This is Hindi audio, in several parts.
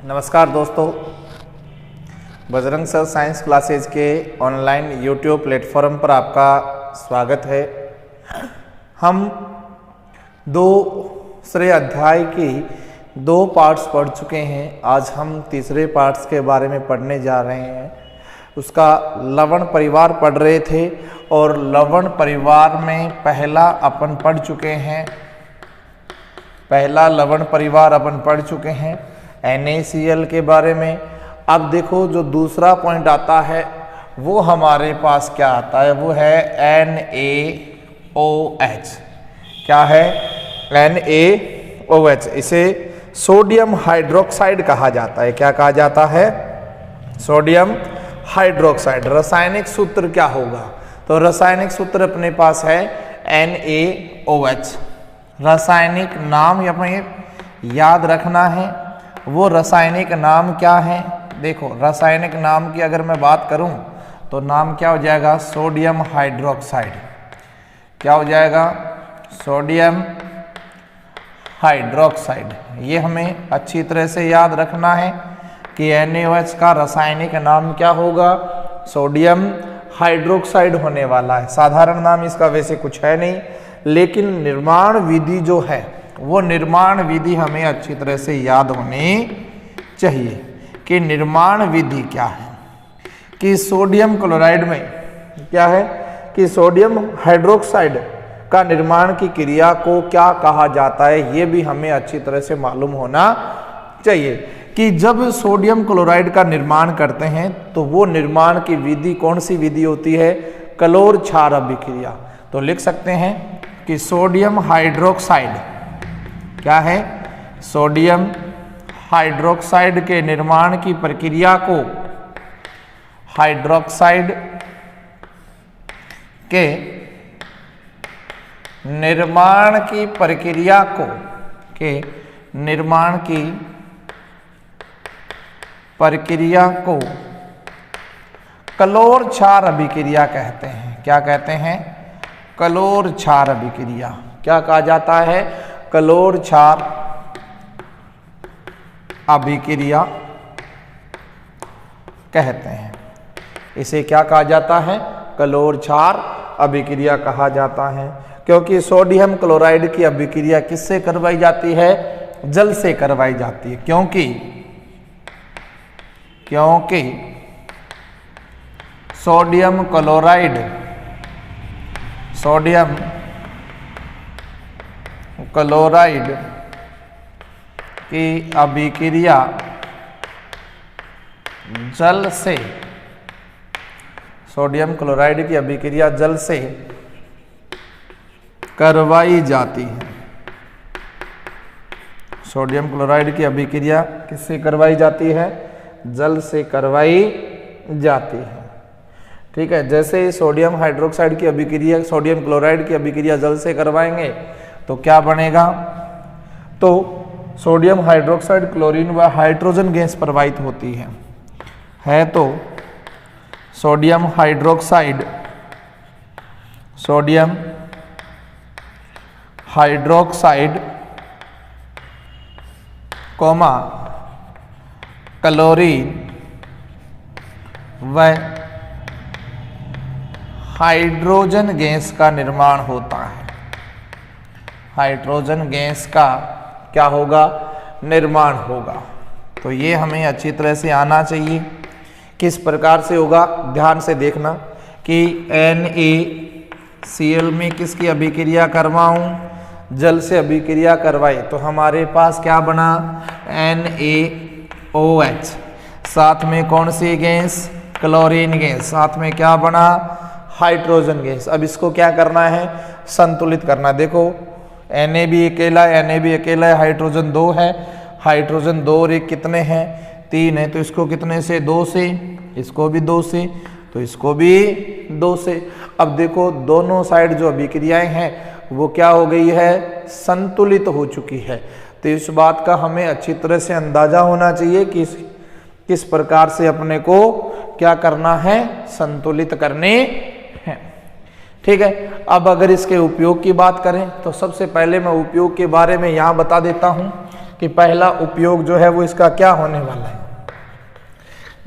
नमस्कार दोस्तों, बजरंग सर साइंस क्लासेज के ऑनलाइन यूट्यूब प्लेटफॉर्म पर आपका स्वागत है। हम दूसरे अध्याय की 2 पार्ट्स पढ़ चुके हैं। आज हम तीसरे पार्ट्स के बारे में पढ़ने जा रहे हैं। उसका लवण परिवार पढ़ रहे थे और लवण परिवार में पहला अपन पढ़ चुके हैं। पहला लवण परिवार अपन पढ़ चुके हैं NaCl के बारे में। अब देखो जो दूसरा पॉइंट आता है वो हमारे पास क्या आता है, वो है NaOH। क्या है? NaOH। इसे सोडियम हाइड्रोक्साइड कहा जाता है। क्या कहा जाता है? Sodium hydroxide. रासायनिक सूत्र क्या होगा? तो रासायनिक सूत्र अपने पास है NaOH। रासायनिक नाम हमें याद रखना है। वो रासायनिक नाम क्या है? देखो, रासायनिक नाम की अगर मैं बात करूं तो नाम क्या हो जाएगा? Sodium hydroxide. क्या हो जाएगा? Sodium hydroxide. ये हमें अच्छी तरह से याद रखना है कि NaOH का रासायनिक नाम क्या होगा? सोडियम हाइड्रोक्साइड होने वाला है। साधारण नाम इसका वैसे कुछ है नहीं, लेकिन निर्माण विधि जो है वो निर्माण विधि हमें अच्छी तरह से याद होनी चाहिए कि निर्माण विधि क्या है। कि सोडियम क्लोराइड में क्या है कि सोडियम हाइड्रोक्साइड का निर्माण की क्रिया को क्या कहा जाता है, ये भी हमें अच्छी तरह से मालूम होना चाहिए। कि जब सोडियम क्लोराइड का निर्माण करते हैं तो वो निर्माण की विधि कौन सी विधि होती है? क्लोर क्षार अभिक्रिया। तो लिख सकते हैं कि सोडियम हाइड्रोक्साइड क्या है? सोडियम हाइड्रोक्साइड के निर्माण की प्रक्रिया को हाइड्रोक्साइड के निर्माण की प्रक्रिया को निर्माण की प्रक्रिया को क्लोर क्षार अभिक्रिया कहते हैं। क्या कहते हैं? क्लोर क्षार अभिक्रिया। क्या कहा जाता है? क्लोर क्षार अभिक्रिया कहते हैं। इसे क्या कहा जाता है? क्लोर क्षार अभिक्रिया कहा जाता है। क्योंकि सोडियम क्लोराइड की अभिक्रिया किससे करवाई जाती है? जल से करवाई जाती है। क्योंकि सोडियम क्लोराइड की अभिक्रिया जल से, सोडियम क्लोराइड की अभिक्रिया जल से करवाई जाती है। सोडियम क्लोराइड की अभिक्रिया किससे करवाई जाती है? जल से करवाई जाती है। ठीक है। जैसे सोडियम हाइड्रोक्साइड की अभिक्रिया सोडियम क्लोराइड की अभिक्रिया जल से करवाएंगे तो क्या बनेगा? तो सोडियम हाइड्रोक्साइड क्लोरीन व हाइड्रोजन गैस प्रवाहित होती है तो सोडियम हाइड्रोक्साइड क्लोरीन व हाइड्रोजन गैस का निर्माण होता है। हाइड्रोजन गैस का क्या होगा? निर्माण होगा। तो ये हमें अच्छी तरह से आना चाहिए। किस प्रकार से होगा? ध्यान से देखना कि NaCl में किसकी अभिक्रिया करवाऊं? जल से अभिक्रिया करवाए तो हमारे पास क्या बना? NaOH। साथ में कौन सी गैस? Chlorine gas. साथ में क्या बना? Hydrogen gas. अब इसको क्या करना है? संतुलित करना। देखो, Na भी अकेला है, हाइड्रोजन 2 है। हाइड्रोजन 2 और 1 कितने हैं? 3 है। तो इसको कितने से? 2 से। इसको भी 2 से, तो इसको भी 2 से। अब देखो, दोनों साइड जो अभिक्रियाएं हैं वो क्या हो गई है? संतुलित हो चुकी है। तो इस बात का हमें अच्छी तरह से अंदाजा होना चाहिए कि किस प्रकार से अपने को क्या करना है? संतुलित करने हैं। ठीक है। अब अगर इसके उपयोग की बात करें तो सबसे पहले मैं उपयोग के बारे में यहाँ बता देता हूँ कि पहला उपयोग जो है वो इसका क्या होने वाला है,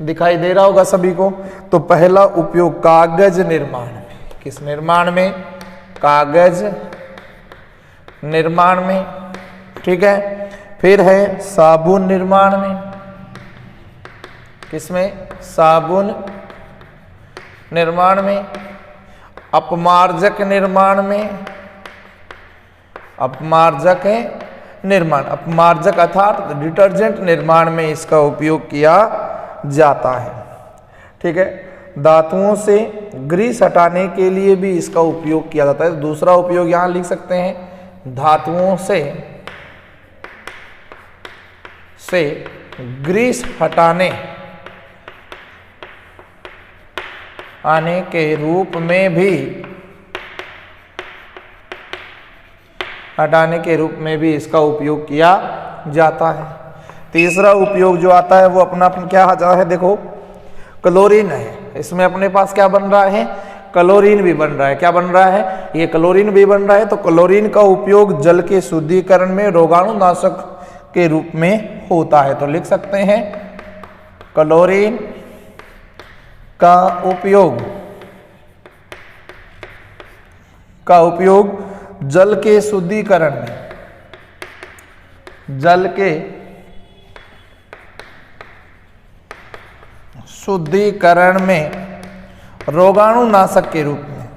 दिखाई दे रहा होगा सभी को। तो पहला उपयोग कागज निर्माण में, किस निर्माण में, कागज निर्माण में, ठीक है। फिर है साबुन निर्माण में, किसमें, साबुन निर्माण में, अपमार्जक निर्माण में, अपमार्जक निर्माण, अपमार्जक अर्थात डिटर्जेंट निर्माण में इसका उपयोग किया जाता है, ठीक है। धातुओं से ग्रीस हटाने के लिए भी इसका उपयोग किया जाता है। दूसरा उपयोग यहां लिख सकते हैं, धातुओं से ग्रीस हटाने आने के रूप में भी, हटाने के रूप में भी इसका उपयोग किया जाता है। तीसरा उपयोग जो आता है वो अपना क्या आता है, देखो क्लोरीन है। इसमें अपने पास क्या बन रहा है, क्लोरीन भी बन रहा है। क्या बन रहा है, ये क्लोरीन भी बन रहा है। तो क्लोरीन का उपयोग जल के शुद्धिकरण में रोगाणुनाशक के रूप में होता है। तो लिख सकते हैं क्लोरीन का उपयोग जल के शुद्धिकरण में, जल के शुद्धिकरण में रोगाणुनाशक के रूप में,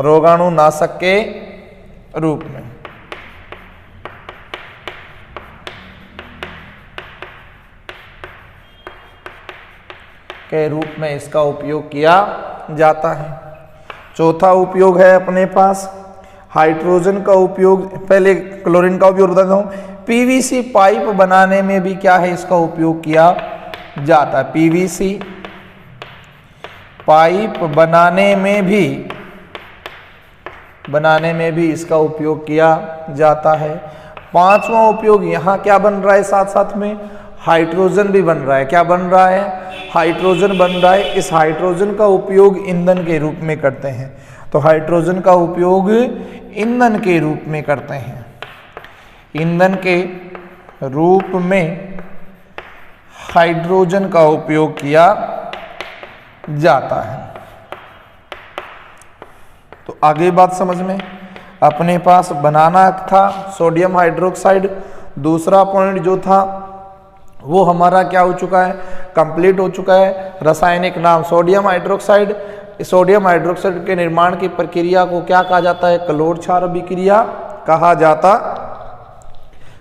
रोगाणुनाशक के रूप में, में इसका उपयोग किया जाता है। चौथा उपयोग है अपने पास हाइड्रोजन का उपयोग। पहले क्लोरीन का उपयोग बताता हूं। पीवीसी पाइप बनाने में भी क्या है, इसका उपयोग किया जाता है। पीवीसी पाइप बनाने में भी इसका उपयोग किया जाता है। पांचवा उपयोग यहां क्या बन रहा है, साथ साथ में हाइड्रोजन भी बन रहा है। क्या बन रहा है, हाइड्रोजन बन रहा है। इस हाइड्रोजन का उपयोग ईंधन के रूप में करते हैं। तो हाइड्रोजन का उपयोग ईंधन के रूप में करते हैं, ईंधन के रूप में हाइड्रोजन का उपयोग किया जाता है। तो आगे बात समझ में, अपने पास बनाना था सोडियम हाइड्रोक्साइड। दूसरा पॉइंट जो था वो हमारा क्या हो चुका है, कंप्लीट हो चुका है। रासायनिक नाम सोडियम हाइड्रोक्साइड। सोडियम हाइड्रोक्साइड के निर्माण की प्रक्रिया को क्या कहा जाता है, क्लोर क्षार अभिक्रिया कहा जाता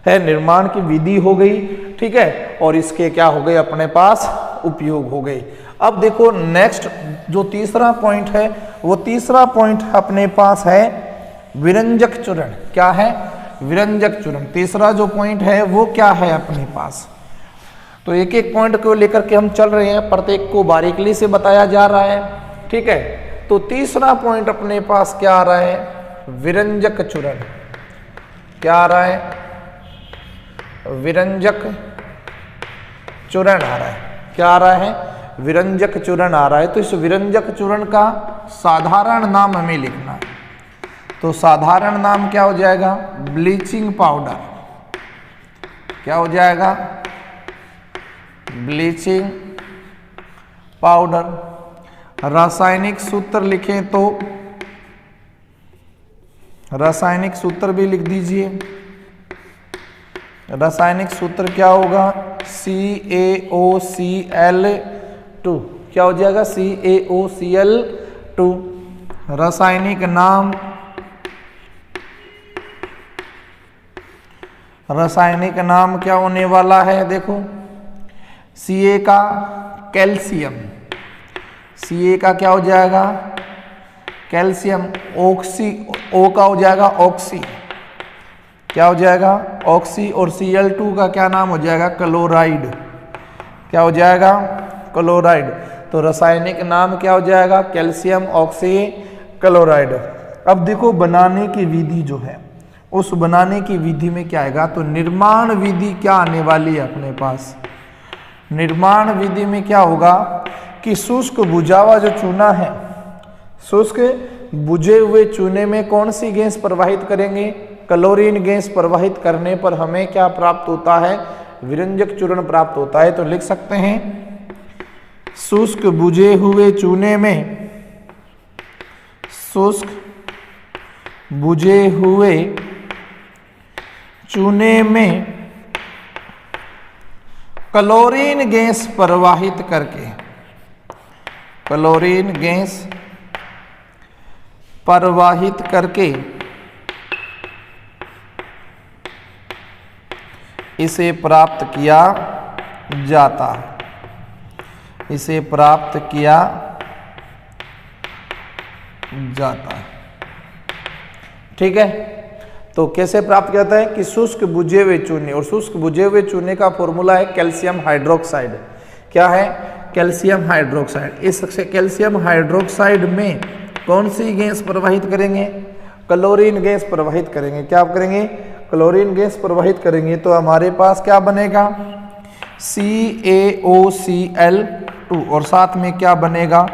है। निर्माण की विधि हो गई, ठीक है, और इसके क्या हो गए, अपने पास उपयोग हो गए। अब देखो नेक्स्ट जो तीसरा पॉइंट है, वो तीसरा पॉइंट अपने पास है विरंजक चूर्ण। क्या है, विरंजक चूर्ण। तीसरा जो पॉइंट है वो क्या है अपने पास। तो एक एक पॉइंट को लेकर के हम चल रहे हैं, प्रत्येक को बारीकी से बताया जा रहा है, ठीक है। तो तीसरा पॉइंट अपने पास क्या आ रहा है, विरंजक चूर्ण। क्या आ रहा है, विरंजक चूर्ण आ रहा है। क्या आ रहा है, विरंजक चूर्ण आ रहा है। तो इस विरंजक चूर्ण का साधारण नाम हमें लिखना है। तो साधारण नाम क्या हो जाएगा, ब्लीचिंग पाउडर। क्या हो जाएगा, ब्लीचिंग पाउडर। रासायनिक सूत्र लिखें तो रासायनिक सूत्र भी लिख दीजिए। रासायनिक सूत्र क्या होगा, CaOCl2। क्या हो जाएगा, CaOCl2। रासायनिक नाम, रासायनिक नाम क्या होने वाला है, देखो Ca का कैल्शियम, Ca का क्या हो जाएगा, कैल्शियम। ऑक्सी, O का हो जाएगा ऑक्सी। क्या हो जाएगा, ऑक्सी। और Cl2 का क्या नाम हो जाएगा, क्लोराइड। क्या हो जाएगा, क्लोराइड। तो रासायनिक नाम क्या हो जाएगा, कैल्शियम ऑक्सी क्लोराइड। अब देखो बनाने की विधि जो है, उस बनाने की विधि में क्या आएगा, तो निर्माण विधि क्या आने वाली है अपने पास। निर्माण विधि में क्या होगा कि शुष्क बुझा हुआ जो चूना है, शुष्क बुझे हुए चूने में कौन सी गैस प्रवाहित करेंगे, क्लोरीन गैस प्रवाहित करने पर हमें क्या प्राप्त होता है? विरंजक चूर्ण प्राप्त होता है। तो लिख सकते हैं शुष्क बुझे हुए चूने में, शुष्क बुझे हुए चूने में क्लोरीन गैस प्रवाहित करके, क्लोरीन गैस प्रवाहित करके इसे प्राप्त किया जाता है, इसे प्राप्त किया जाता है। ठीक है, तो कैसे प्राप्त किया जाता है कि शुष्क बुझे हुए चूने, और शुष्क बुझे हुए चूने का फॉर्मूला है कैल्शियम हाइड्रोक्साइड। क्या है? Calcium hydroxide. इस कैल्शियम हाइड्रोक्साइड में कौन सी गैस प्रवाहित करेंगे? क्लोरीन गैस प्रवाहित करेंगे। क्या करेंगे? क्लोरीन गैस प्रवाहित करेंगे। तो हमारे पास क्या बनेगा? CaOCl2, और साथ में क्या बनेगा?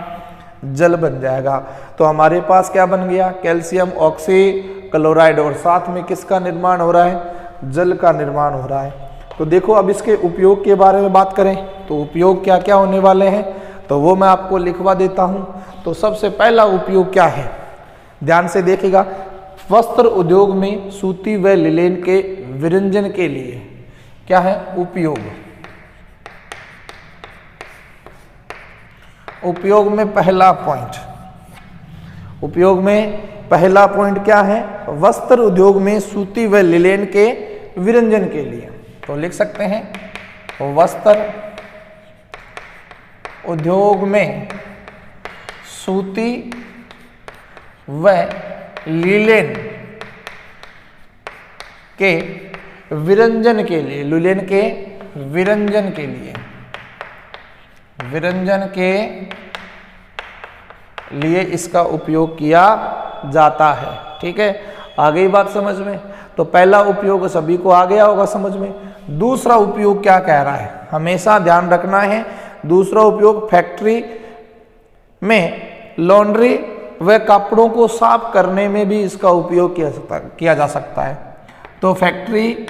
जल बन जाएगा। तो हमारे पास क्या बन गया? कैल्शियम ऑक्सीक्लोराइड, और साथ में किसका निर्माण हो रहा है? जल का निर्माण हो रहा है। तो देखो अब इसके उपयोग के बारे में बात करें तो उपयोग क्या क्या होने वाले हैं, तो वो मैं आपको लिखवा देता हूं। तो सबसे पहला उपयोग क्या है, ध्यान से देखिएगा। वस्त्र उद्योग में सूती व लिनेन के विरंजन के लिए क्या है? उपयोग। उपयोग में पहला पॉइंट, उपयोग में पहला पॉइंट क्या है? वस्त्र उद्योग में सूती व लिनेन के विरंजन के लिए। तो लिख सकते हैं वस्त्र उद्योग में सूती व लिनेन के विरंजन के लिए, लिनेन के विरंजन के लिए, विरंजन के लिए इसका उपयोग किया जाता है। ठीक है, आ गई बात समझ में? तो पहला उपयोग सभी को आ गया होगा समझ में। दूसरा उपयोग क्या कह रहा है, हमेशा ध्यान रखना है। दूसरा उपयोग फैक्ट्री में लॉन्ड्री व कपड़ों को साफ करने में भी इसका उपयोग किया जा सकता है। तो फैक्ट्री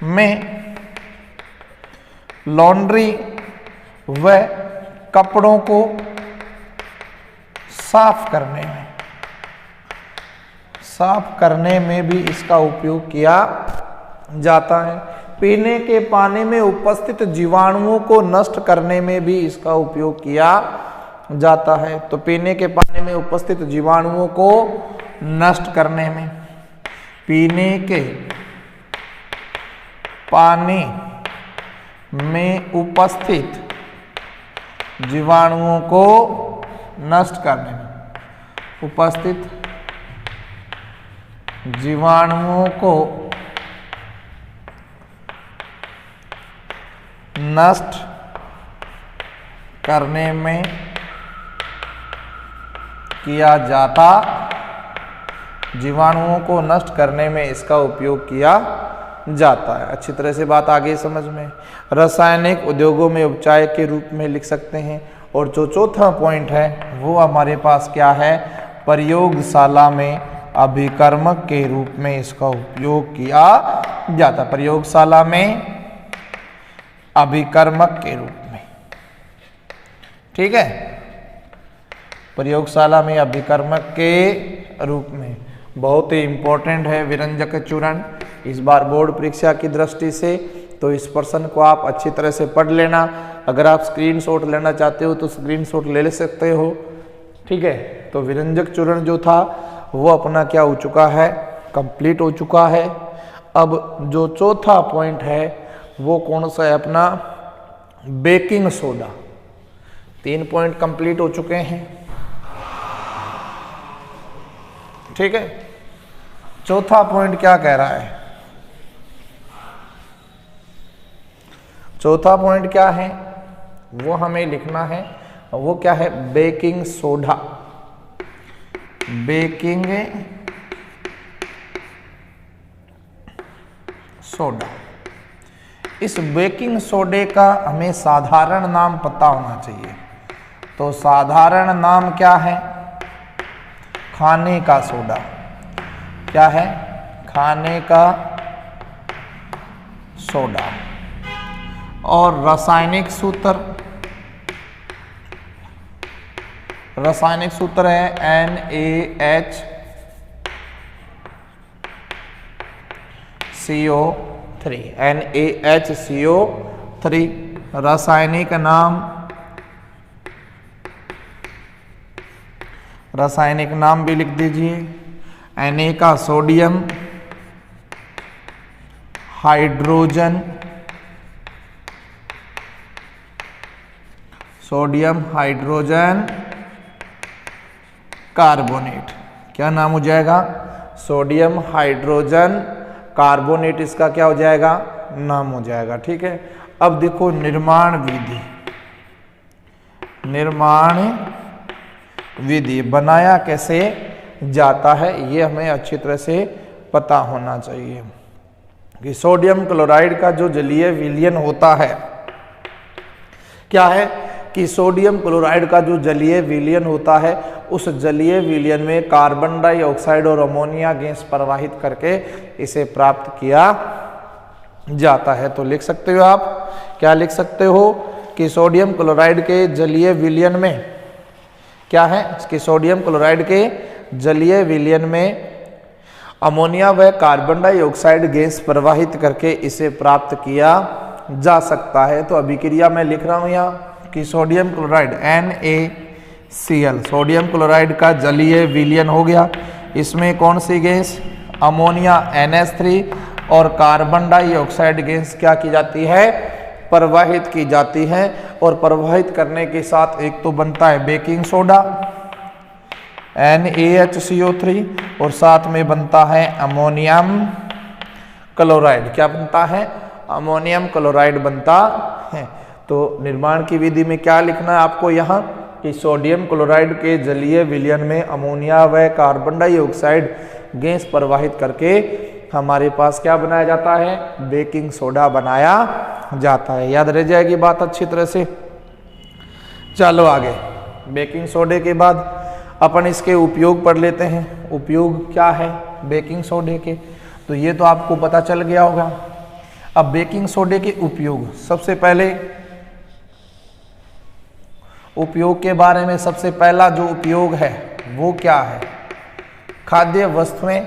में लॉन्ड्री व कपड़ों को साफ करने में भी इसका उपयोग किया जाता है। पीने के पानी में उपस्थित जीवाणुओं को नष्ट करने में भी इसका उपयोग किया जाता है। तो पीने के पानी में उपस्थित जीवाणुओं को नष्ट करने में, पीने के पानी में उपस्थित जीवाणुओं को नष्ट करने में, उपस्थित जीवाणुओं को नष्ट करने में किया जाता, जीवाणुओं को नष्ट करने में इसका उपयोग किया जाता है। अच्छी तरह से बात आगे समझ में। रासायनिक उद्योगों में उपचार के रूप में लिख सकते हैं। और जो चौथा पॉइंट है वो हमारे पास क्या है, प्रयोगशाला में अभिकर्मक के रूप में इसका उपयोग किया जाता। प्रयोगशाला में अभिकर्मक के रूप में, ठीक है, प्रयोगशाला में अभिकर्मक के रूप में। बहुत ही इंपॉर्टेंट है विरंजक चूर्ण इस बार बोर्ड परीक्षा की दृष्टि से। तो इस प्रश्न को आप अच्छी तरह से पढ़ लेना। अगर आप स्क्रीनशॉट लेना चाहते हो तो स्क्रीनशॉट ले सकते हो, ठीक है। तो विरंजक चूर्ण जो था वो अपना क्या हो चुका है, कंप्लीट हो चुका है। अब जो चौथा पॉइंट है वो कौन सा है अपना, बेकिंग सोडा। 3 पॉइंट कंप्लीट हो चुके हैं, ठीक है। चौथा पॉइंट क्या कह रहा है, चौथा पॉइंट क्या है वो हमें लिखना है। वो क्या है, बेकिंग सोडा। Baking soda. इस बेकिंग सोडे का हमें साधारण नाम पता होना चाहिए। तो साधारण नाम क्या है, खाने का सोडा। क्या है, खाने का सोडा। और रासायनिक सूत्र है NaHCO3, NaHCO3। रासायनिक नाम भी लिख दीजिए। Na का सोडियम हाइड्रोजन, कार्बोनेट। क्या नाम हो जाएगा, सोडियम हाइड्रोजन कार्बोनेट, इसका क्या हो जाएगा, नाम हो जाएगा। ठीक है, अब देखो निर्माण विधि बनाया कैसे जाता है, ये हमें अच्छी तरह से पता होना चाहिए कि सोडियम क्लोराइड का जो जलीय विलयन होता है, क्या है कि सोडियम क्लोराइड का जो जलीय विलयन होता है, उस जलीय विलयन में कार्बन डाइऑक्साइड और अमोनिया गैस प्रवाहित करके इसे प्राप्त किया जाता है। तो लिख सकते हो आप, क्या लिख सकते हो कि सोडियम क्लोराइड के जलीय विलयन में क्या है कि सोडियम क्लोराइड के जलीय विलयन में अमोनिया व कार्बन डाइऑक्साइड गैस प्रवाहित करके इसे प्राप्त किया जा सकता है। तो अभिक्रिया मैं लिख रहा हूं यहाँ कि sodium chloride NaCl, sodium chloride का जलीय विलयन हो गया। इसमें कौन सी गैस, अमोनिया NH3 और कार्बन डाइऑक्साइड गैस क्या की जाती है, प्रवाहित की जाती है। और प्रवाहित करने के साथ एक तो बनता है बेकिंग सोडा NaHCO3 और साथ में बनता है अमोनियम क्लोराइड। क्या बनता है, अमोनियम क्लोराइड बनता है। तो निर्माण की विधि में क्या लिखना है आपको यहाँ कि सोडियम क्लोराइड के जलीय विलयन में अमोनिया व कार्बन डाइऑक्साइड गैस प्रवाहित करके हमारे पास क्या बनाया जाता है, बेकिंग सोडा बनाया जाता है। याद रह जाएगी बात अच्छी तरह से। चलो आगे, बेकिंग सोडे के बाद अपन इसके उपयोग पढ़ लेते हैं। उपयोग क्या है बेकिंग सोडे के, तो ये तो आपको पता चल गया होगा। अब बेकिंग सोडे के उपयोग, सबसे पहले उपयोग के बारे में सबसे पहला जो उपयोग है वो क्या है, खाद्य वस्तुएं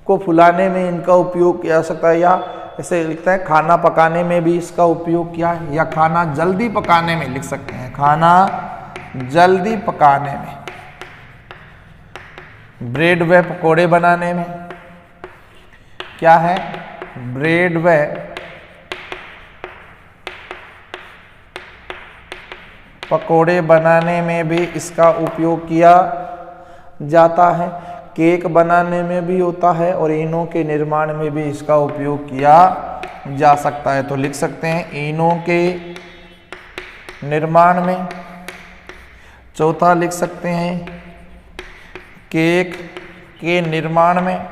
को फुलाने में इनका उपयोग किया जा सकता है, या ऐसे लिखता है खाना पकाने में भी इसका उपयोग किया है, या खाना जल्दी पकाने में लिख सकते हैं, खाना जल्दी पकाने में, ब्रेड व पकोड़े बनाने में, क्या है ब्रेड व पकोड़े बनाने में भी इसका उपयोग किया जाता है, केक बनाने में भी होता है और इनों के निर्माण में भी इसका उपयोग किया जा सकता है। तो लिख सकते हैं इनों के निर्माण में। चौथा लिख सकते हैं केक के निर्माण में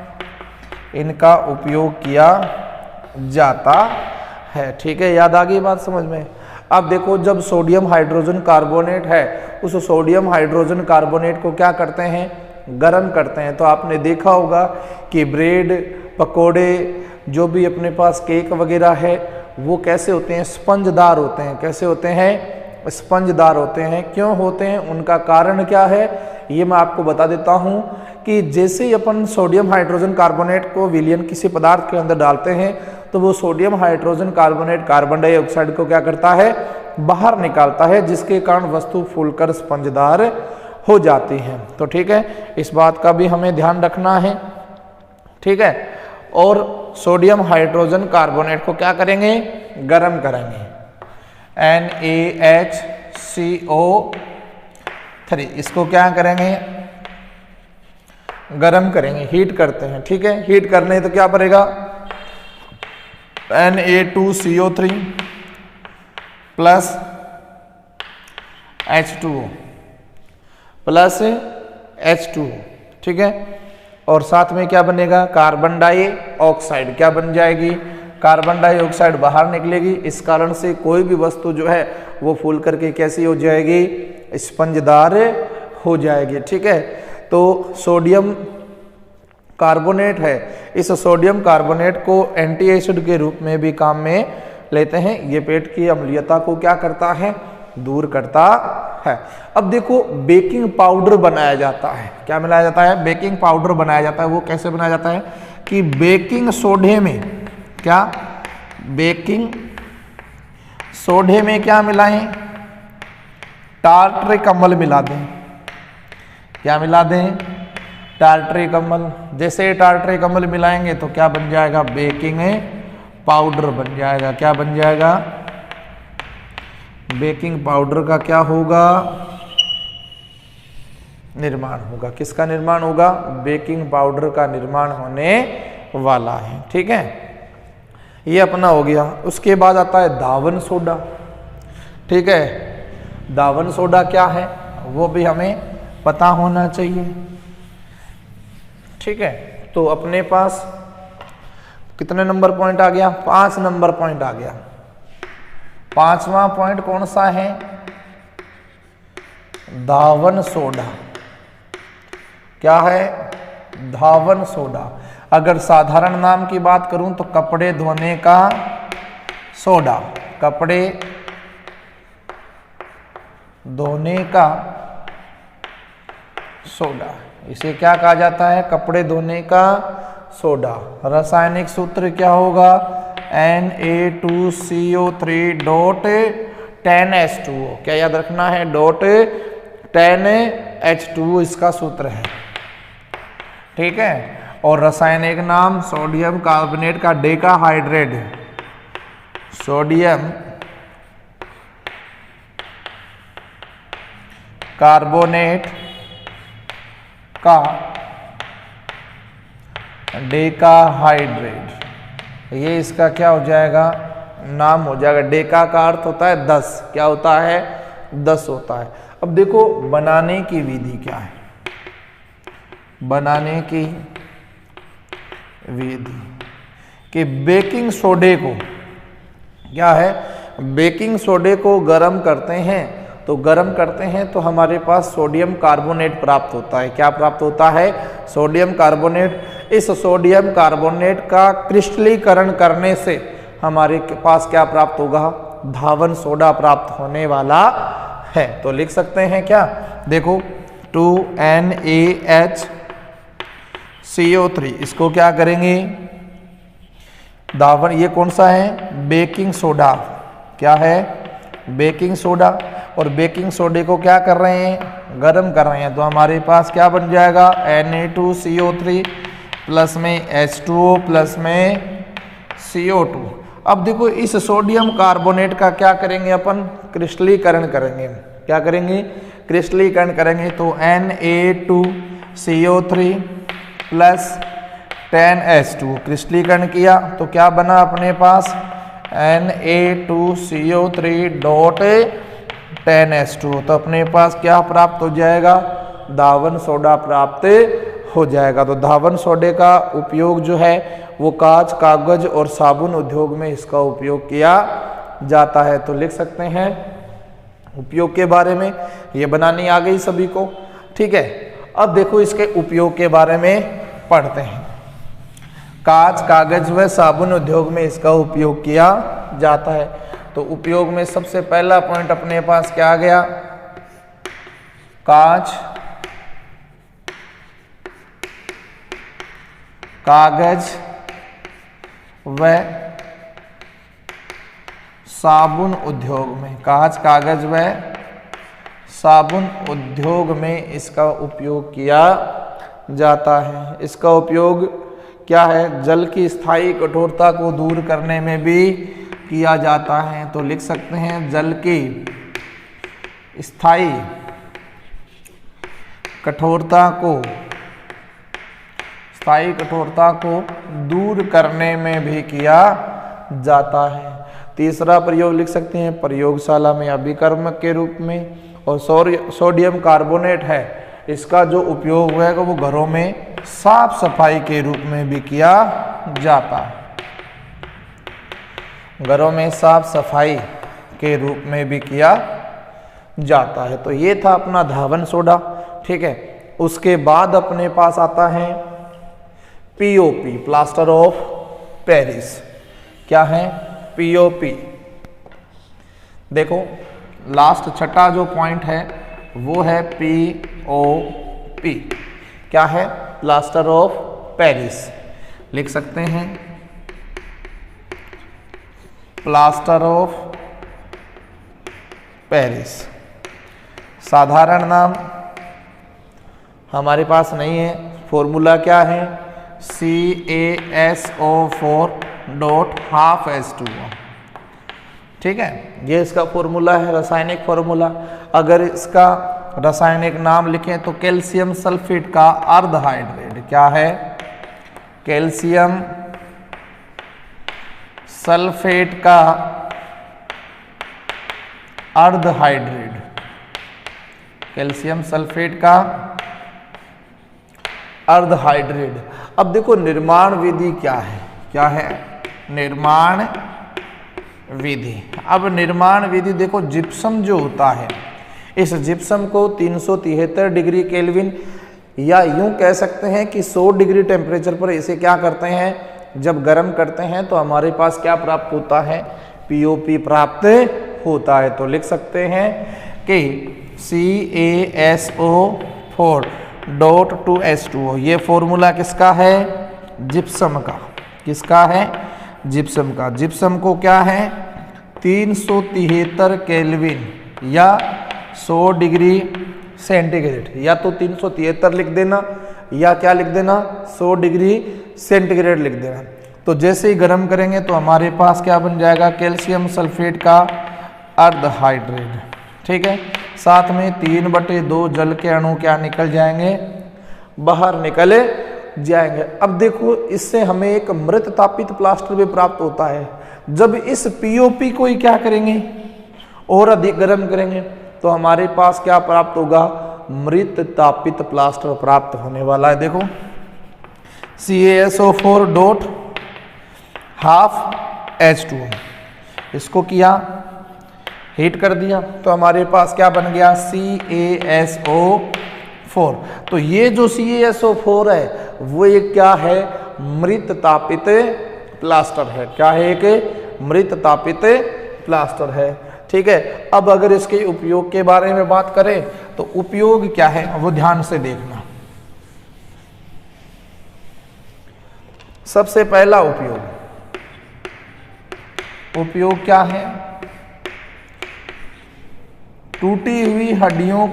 इनका उपयोग किया जाता है। ठीक है, याद आ गई बात समझ में। अब देखो, जब सोडियम हाइड्रोजन कार्बोनेट है, उस सोडियम हाइड्रोजन कार्बोनेट को क्या करते हैं, गर्म करते हैं। तो आपने देखा होगा कि ब्रेड पकोड़े जो भी अपने पास केक वगैरह है वो कैसे होते हैं, स्पंजदार होते हैं। कैसे होते हैं, स्पंजदार होते हैं। क्यों होते हैं, उनका कारण क्या है, ये मैं आपको बता देता हूं कि जैसे ही अपन सोडियम हाइड्रोजन कार्बोनेट को विलयन किसी पदार्थ के अंदर डालते हैं तो वो sodium hydrogen carbonate carbon dioxide को क्या करता है, बाहर निकालता है, जिसके कारण वस्तु फूलकर स्पंजदार हो जाती है। तो ठीक है, इस बात का भी हमें ध्यान रखना है। ठीक है, और सोडियम हाइड्रोजन कार्बोनेट को क्या करेंगे, गर्म करेंगे, NaHCO3, इसको क्या करेंगे, गर्म करेंगे, हीट करते हैं। ठीक है, हीट करने तो क्या पड़ेगा, Na2CO3 plus H2O plus H2O। ठीक है, और साथ में क्या बनेगा, कार्बन डाइऑक्साइड क्या बन जाएगी, कार्बन डाइऑक्साइड बाहर निकलेगी। इस कारण से कोई भी वस्तु जो है वो फूल करके कैसी हो जाएगी, स्पंजदार हो जाएगी। ठीक है, तो सोडियम कार्बोनेट है, इस सोडियम कार्बोनेट को एंटी एसिड के रूप में भी काम में लेते हैं। ये पेट की अम्लीयता को क्या करता है, दूर करता है। अब देखो बेकिंग पाउडर बनाया जाता है, क्या बनाया जाता है, बेकिंग पाउडर बनाया जाता है। वो कैसे बनाया जाता है कि बेकिंग सोडे में क्या, बेकिंग सोडे में क्या मिलाएं, टार्ट्रिक अम्ल मिला दें। क्या मिला दें, टार्ट्रिक अम्ल। जैसे टार्ट्रिक अम्ल मिलाएंगे तो क्या बन जाएगा, बेकिंग पाउडर बन जाएगा। क्या बन जाएगा, बेकिंग पाउडर का क्या होगा, निर्माण होगा। किसका निर्माण होगा, बेकिंग पाउडर का निर्माण होने वाला है। ठीक है, ये अपना हो गया। उसके बाद आता है धावन सोडा। ठीक है, धावन सोडा क्या है वो भी हमें पता होना चाहिए। ठीक है, तो अपने पास कितने नंबर पॉइंट आ गया, 5 नंबर पॉइंट आ गया। 5वां पॉइंट कौन सा है, धावन सोडा। क्या है, धावन सोडा। अगर साधारण नाम की बात करूं तो कपड़े धोने का सोडा, कपड़े धोने का सोडा, इसे क्या कहा जाता है, कपड़े धोने का सोडा। रासायनिक सूत्र क्या होगा, Na2CO3.10H2O। क्या याद रखना है, .10H2O इसका सूत्र है। ठीक है, और रासायनिक नाम सोडियम कार्बोनेट का डेकाहाइड्रेट, सोडियम कार्बोनेट का डेकाहाइड्रेट, ये इसका क्या हो जाएगा, नाम हो जाएगा। डेका का अर्थ होता है 10, क्या होता है, 10 होता है। अब देखो बनाने की विधि क्या है, बनाने की विधि कि बेकिंग सोडे को क्या है, बेकिंग सोडे को गर्म करते हैं, तो गर्म करते हैं तो हमारे पास सोडियम कार्बोनेट प्राप्त होता है। क्या प्राप्त होता है, सोडियम कार्बोनेट। इस सोडियम कार्बोनेट का क्रिस्टलीकरण करने से हमारे पास क्या प्राप्त होगा, धावन सोडा प्राप्त होने वाला है। तो लिख सकते हैं क्या, देखो 2NaHCO3, इसको क्या करेंगे, धावन, ये कौन सा है, बेकिंग सोडा। क्या है, बेकिंग सोडा। और बेकिंग सोडे को क्या कर रहे हैं, गर्म कर रहे हैं, तो हमारे पास क्या बन जाएगा, Na2CO3 प्लस में H2O प्लस में CO2। अब देखो इस सोडियम कार्बोनेट का क्या करेंगे अपन, क्रिस्टलीकरण करेंगे। क्या करेंगे, क्रिस्टलीकरण करेंगे। तो Na2CO3 प्लस 10H2 क्रिस्टलीकरण किया तो क्या बना अपने पास, Na2CO3.10H2। तो अपने पास क्या प्राप्त हो जाएगा, धावन सोडा प्राप्त हो जाएगा। तो धावन सोडे का उपयोग जो है वो कांच, कागज और साबुन उद्योग में इसका उपयोग किया जाता है। तो लिख सकते हैं उपयोग के बारे में, ये बनानी आ गई सभी को। ठीक है, अब देखो इसके उपयोग के बारे में पढ़ते हैं। कांच, कागज व साबुन उद्योग में इसका उपयोग किया जाता है। तो उपयोग में सबसे पहला पॉइंट अपने पास क्या आ गया, कांच, कागज व साबुन उद्योग में, कांच, कागज व साबुन उद्योग में इसका उपयोग किया जाता है। इसका उपयोग क्या है, जल की स्थायी कठोरता को दूर करने में भी किया जाता है। तो लिख सकते हैं जल की स्थायी कठोरता को दूर करने में भी किया जाता है। तीसरा प्रयोग लिख सकते हैं प्रयोगशाला में अभिकर्मक के रूप में। और सोडियम कार्बोनेट है, इसका जो उपयोग है वो घरों में साफ सफाई के रूप में भी किया जाता है, घरों में साफ सफाई के रूप में भी किया जाता है। तो ये था अपना धावन सोडा। ठीक है, उसके बाद अपने पास आता है पीओपी, प्लास्टर ऑफ पेरिस। क्या है? पीओपी। देखो लास्ट छठा जो पॉइंट है वो है पीओपी। क्या है? Plaster of Paris. लिख सकते हैं प्लास्टर ऑफ पेरिस। साधारण नाम हमारे पास नहीं है। फॉर्मूला क्या है? CaSO4.12H2O। ठीक है, ये इसका फॉर्मूला है, रासायनिक फॉर्मूला। अगर इसका रासायनिक नाम लिखें तो कैल्शियम सल्फेट का अर्धहाइड्रेट। क्या है? कैल्शियम सल्फेट का अर्धहाइड्रेट। कैल्शियम सल्फेट का अर्धहाइड्रेट। अब देखो निर्माण विधि क्या है? क्या है? निर्माण विधि। अब निर्माण विधि देखो, जिप्सम जो होता है, इस जिप्सम को 373 डिग्री केल्विन या यूं कह सकते हैं कि 100 डिग्री टेम्परेचर पर इसे क्या करते हैं, जब गर्म करते हैं तो हमारे पास क्या प्राप्त होता है? पीओपी प्राप्त होता है। तो लिख सकते हैं कि CaSO4.2H2O। ये फॉर्मूला किसका है? जिप्सम का। किसका है? जिप्सम का। जिप्सम को क्या है? 373 केल्विन या 100 डिग्री सेंटीग्रेड, या तो 373 लिख देना या क्या लिख देना, 100 डिग्री सेंटीग्रेड लिख देना। तो जैसे ही गर्म करेंगे तो हमारे पास क्या बन जाएगा? कैल्शियम सल्फेट का अर्धहाइड्रेट। ठीक है, साथ में 3/2 जल के अणु क्या निकल जाएंगे? बाहर निकल जाएंगे। अब देखो इससे हमें एक मृत तापित प्लास्टर भी प्राप्त होता है। जब इस पीओपी को ही क्या करेंगे? और अधिक गर्म करेंगे तो हमारे पास क्या प्राप्त होगा? मृत तापित प्लास्टर प्राप्त होने वाला है। देखो CaSO4.12H2O, इसको किया, हीट कर दिया तो हमारे पास क्या बन गया? CaSO4। तो ये जो CaSO4 है वो एक क्या है? मृत तापित प्लास्टर है। क्या है? एक मृत तापित प्लास्टर है। ठीक है, अब अगर इसके उपयोग के बारे में बात करें तो उपयोग क्या है वो ध्यान से देखना। सबसे पहला उपयोग क्या है? टूटी हुई हड्डियों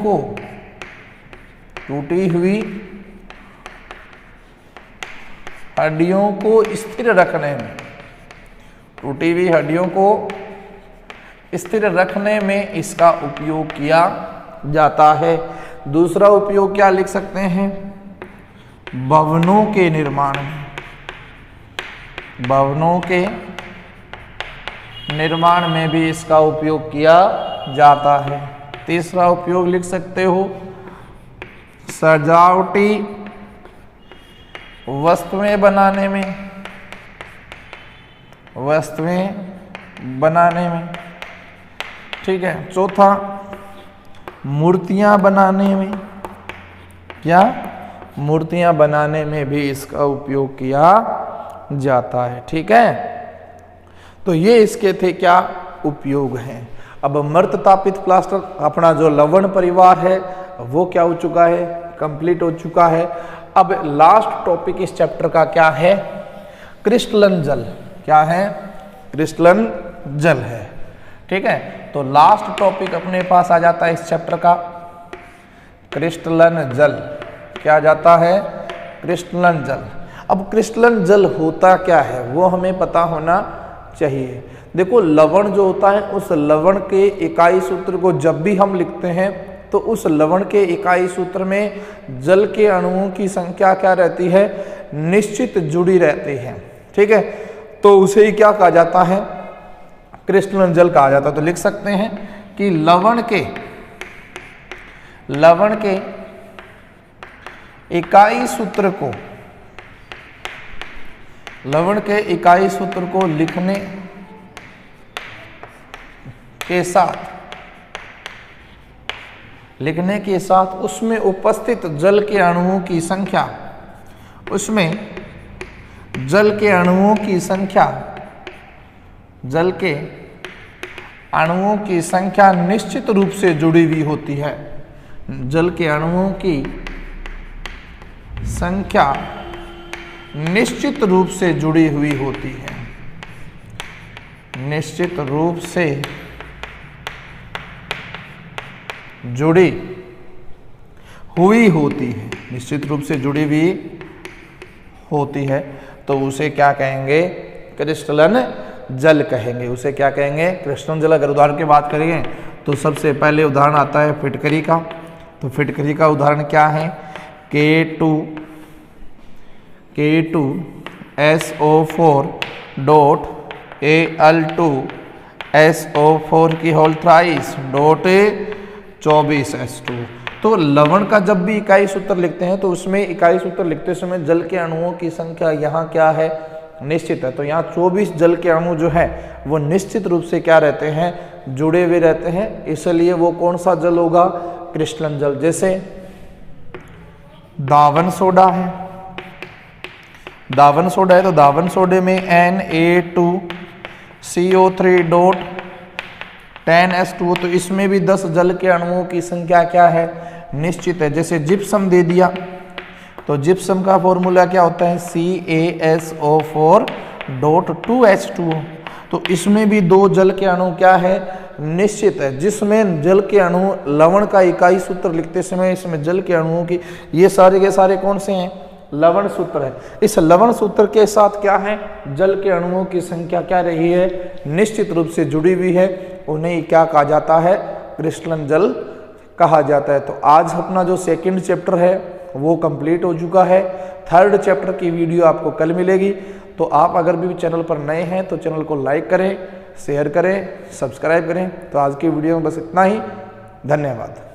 को स्थिर रखने में, टूटी हुई हड्डियों को स्थिर रखने में इसका उपयोग किया जाता है। दूसरा उपयोग क्या लिख सकते हैं? भवनों के निर्माण में, भवनों के निर्माण में भी इसका उपयोग किया जाता है। तीसरा उपयोग लिख सकते हो सजावटी वस्तुएं बनाने में, ठीक है। चौथा मूर्तियां बनाने में, क्या? मूर्तियां बनाने में भी इसका उपयोग किया जाता है। ठीक है, तो ये इसके थे क्या उपयोग हैं। अब मृत तापित प्लास्टर अपना जो लवण परिवार है वो क्या हो चुका है? कंप्लीट हो चुका है। अब लास्ट टॉपिक इस चैप्टर का क्या है? क्रिस्टलन जल। क्या है? क्रिस्टलन जल है। ठीक है, तो लास्ट टॉपिक अपने पास आ जाता है इस चैप्टर का क्रिस्टलन जल। क्या आ जाता है? क्रिस्टलन जल। अब क्रिस्टलन जल होता क्या है वो हमें पता होना चाहिए। देखो लवण जो होता है उस लवण के इकाई सूत्र को जब भी हम लिखते हैं तो उस लवण के इकाई सूत्र में जल के अणुओं की संख्या क्या रहती है? निश्चित जुड़ी रहती है। ठीक है, तो उसे ही क्या कहा जाता है? क्रिस्टलन जल कहा जाता है। तो लिख सकते हैं कि लवण के इकाई सूत्र को लिखने के साथ उसमें उपस्थित जल के अणुओं की संख्या, उसमें जल के अणुओं की संख्या, जल के अणुओं की संख्या निश्चित रूप से जुड़ी हुई होती है। जल के अणुओं की संख्या निश्चित रूप से जुड़ी हुई होती है, निश्चित रूप से जुड़ी हुई होती है, निश्चित रूप से जुड़ी हुई होती है, तो उसे क्या कहेंगे? क्रिस्टलन जल कहेंगे। उसे क्या कहेंगे? क्रिस्टलन जल। अगर उदाहरण की बात करेंगे तो सबसे पहले उदाहरण आता है फिटकरी का। तो फिटकरी का उदाहरण क्या है? K2SO4 डॉट Al2SO4 की होल थ्राइस डॉट 24H2। तो लवण का जब भी इकाई सूत्र लिखते हैं तो उसमें इकाई सूत्र लिखते समय जल के अणुओं की संख्या यहाँ क्या है? निश्चित है। तो यहाँ 24 जल के अणु जो है वो निश्चित रूप से क्या रहते हैं? जुड़े हुए रहते हैं। इसलिए वो कौन सा जल होगा? क्रिस्टलन जल। जैसे दावन सोडा है, दावन सोडा है तो दावन सोडे में Na2CO3 डॉट 10H2, तो इसमें भी 10 जल के अणुओं की संख्या क्या है? निश्चित है। जैसे जिप्सम दे दिया तो जिप्सम का फॉर्मूला क्या होता है? CaSO4 डॉट 2H2, तो इसमें भी 2 जल के अणु क्या है? निश्चित है। जिसमें जल के अणु लवण का इकाई सूत्र लिखते समय इसमें जल के अणुओं की ये सारे के सारे कौन से हैं? लवण सूत्र है। इस लवण सूत्र के साथ क्या है? जल के अणुओं की संख्या क्या रही है? निश्चित रूप से जुड़ी हुई है। उन्हें क्या कहा जाता है? क्रिस्टलन जल कहा जाता है। तो आज अपना जो सेकंड चैप्टर है वो कंप्लीट हो चुका है। थर्ड चैप्टर की वीडियो आपको कल मिलेगी। तो आप अगर भी चैनल पर नए हैं तो चैनल को लाइक करें, शेयर करें, सब्सक्राइब करें। तो आज की वीडियो में बस इतना ही। धन्यवाद।